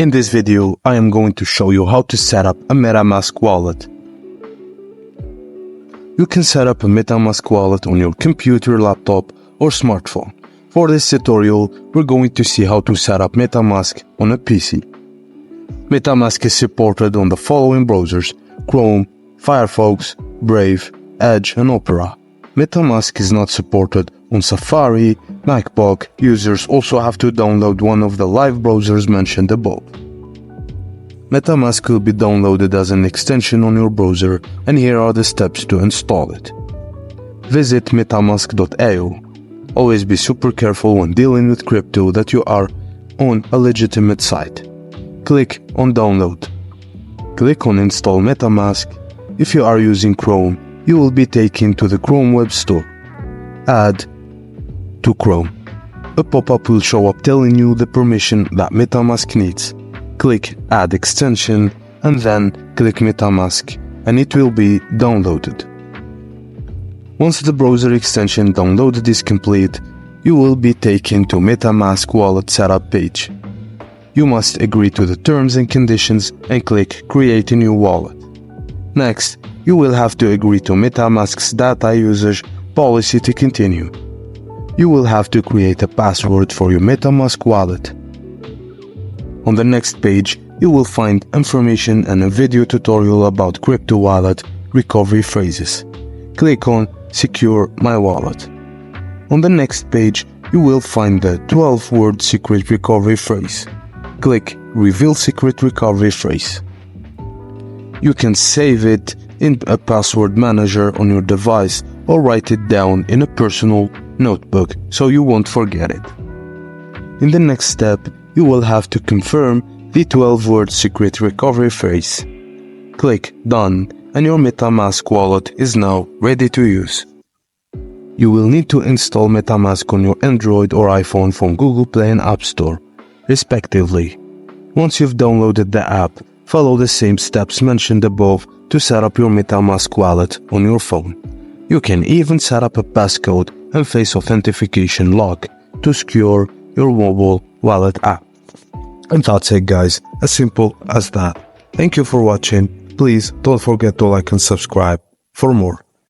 In this video, I am going to show you how to set up a MetaMask wallet. You can set up a MetaMask wallet on your computer, laptop, or smartphone. For this tutorial, we're going to see how to set up MetaMask on a PC. MetaMask is supported on the following browsers: Chrome, Firefox, Brave, Edge, and Opera. MetaMask is not supported on Safari, MacBook. Users also have to download one of the live browsers mentioned above. MetaMask will be downloaded as an extension on your browser, and here are the steps to install it. Visit metamask.io. Always be super careful when dealing with crypto that you are on a legitimate site. Click on Download. Click on Install MetaMask. If you are using Chrome, you will be taken to the Chrome Web Store. Add to Chrome. A pop-up will show up telling you the permission that MetaMask needs. Click Add Extension and then click MetaMask and it will be downloaded. Once the browser extension downloaded is complete, you will be taken to MetaMask wallet setup page. You must agree to the terms and conditions and click Create a new wallet. Next, you will have to agree to MetaMask's data usage policy to continue. You will have to create a password for your MetaMask wallet. On the next page, you will find information and a video tutorial about crypto wallet recovery phrases. Click on Secure My Wallet. On the next page, you will find the 12-word secret recovery phrase. Click Reveal Secret Recovery Phrase. You can save it in a password manager on your device or write it down in a personal notebook so you won't forget it. In the next step, you will have to confirm the 12-word secret recovery phrase. Click Done and your MetaMask wallet is now ready to use. You will need to install MetaMask on your Android or iPhone from Google Play and App Store, respectively. Once you've downloaded the app, follow the same steps mentioned above to set up your MetaMask wallet on your phone. You can even set up a passcode and face authentication lock to secure your mobile wallet app. And that's it, guys, as simple as that. Thank you for watching. Please don't forget to like and subscribe for more.